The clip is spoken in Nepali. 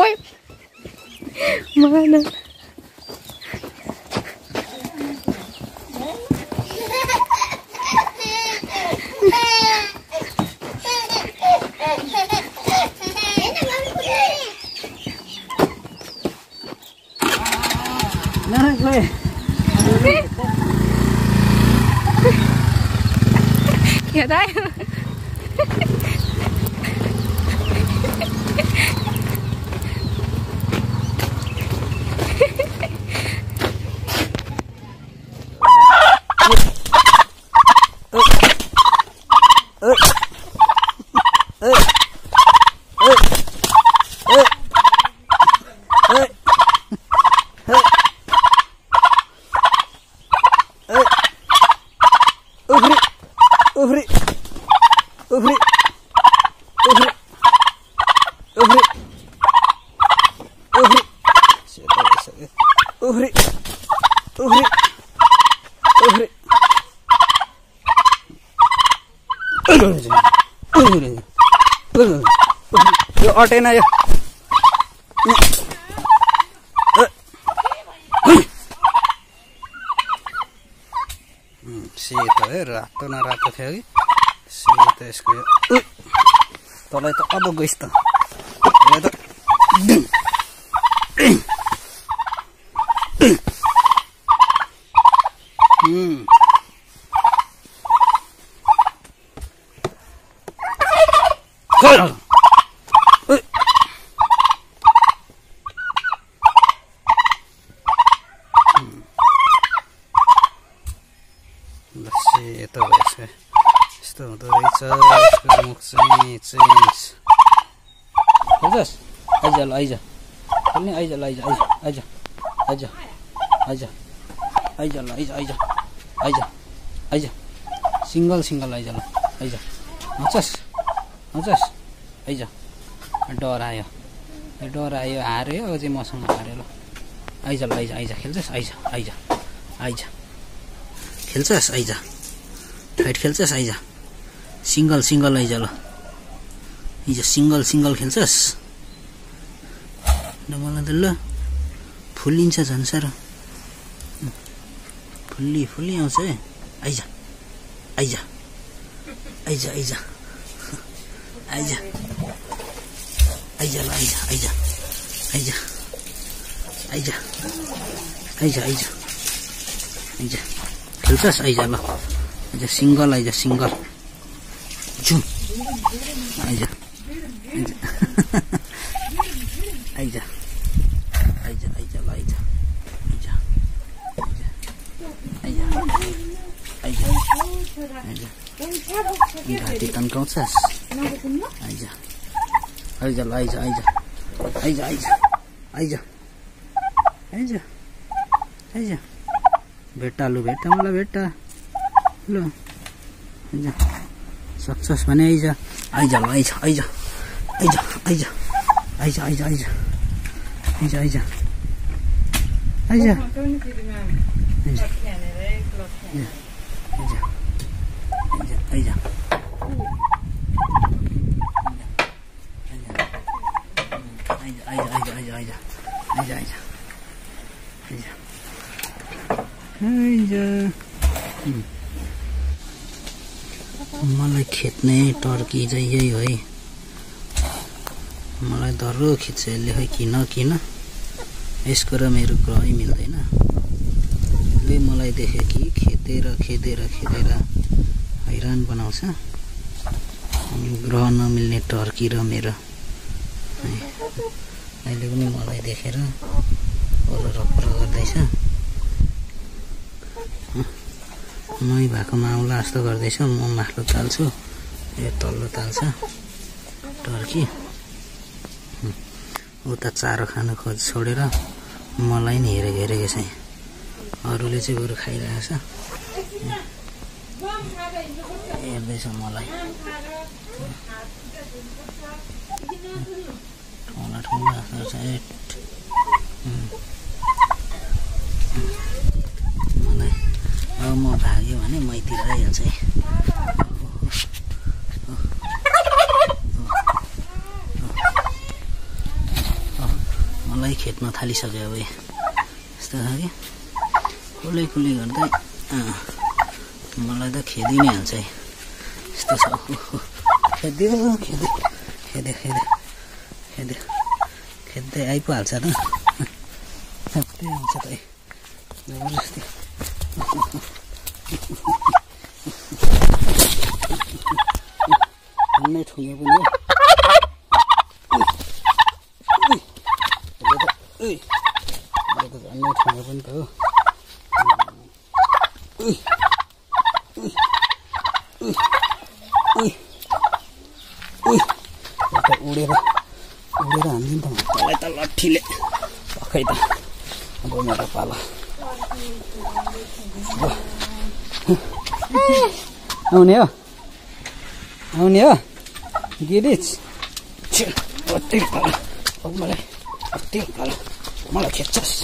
ओइ mana Nah, gue. Ya tayo. Yo atein aja. Seto ya, rato na rato थियो कि seto यसको यो तलै त अब गइस त यो त सेतो भएछ यस्तो हुँदो रहेछ यसको मुख चाहिँ चेन्ज हेर्छस् आइज ल आइज खोल्ने आइज ल आइज आइज आइज आइज आइज ल आइज आइज आइज आइज सिंगल सिंगल आइज ल आइज हँचस् हँचस् आइज डरायो यो डरायो हार्यो अझै मसँग हार्यो ल आइज ल आइज आइज खेल्छस् आइज आइज आइज खेल्छस् आइज फाइट खेल्छस् आइज सिंगल सिंगल आइज ल हिजो सिंगल सिंगल खेल्छस् ल मलाई त ल फुल्लिन्छ झन् साह्रो फुल्ली फुल्ली आउँछ है आइज आइज आइज आइज आइज आइज ल आइज आइज आइज आइज आइज आइज आइज खेल्छस् आइज ल आइज सिंगल आइज सिंगल जुम आइज आइज आइज आइज आइज ल आइज आइज आइज आइज आइज घाँटी तन्काउँछस् आइज आइज ल आइज आइज आइज आइज आइज आइज आइज भेट्टा लु भेट्टा मलाई भेट्टा ल आइज सक्छस् भने आइज आइज ल आइज आइज आइज आइज आइज आइज आइज आइज आइज आइज आइज मलाई खेद्ने टर्की चाहिँ यही हो है मलाई डर खिच्छ यसले खै किन किन यसको र मेरो ग्रहै मिल्दैन यसले मलाई देख्यो कि खेदेर खेदेर खेदेर हैरान बनाउँछ अनि ग्रह नमिल्ने टर्की र मेरो अहिले पनि मलाई देखेर वरपर गर्दैछ मै भएकोमा आउला जस्तो गर्दैछ म माथिल्लो ताल्छु यो तल्लो ताल्छ टर्की उता चारो खानु खोज छोडेर मलाई नि हेरेको छ अरूले चाहिँ बरु खाइरहेको छ हेर्दैछ मलाई ठुला ठुला छ मलाई अब म भाग्यो भने मैतिर आइहाल्छ है मलाई खेद्न थालिसक्यो अब यस्तो छ कि कुलै गर्दै मलाई त खेदि नै हाल्छ है यस्तो छ खेद्दै आइपुहाल्छ त सबै आउँछ त जबरजस्ती अन्नै ठुङ्गे पनि अन्नै ठुङ्गे पनि त हो उडेर हान्दिन् त मलाई त लट्ठीले पक्कै त अब मेरो पाला आउने हो गिरिज मलाई खेद्छस्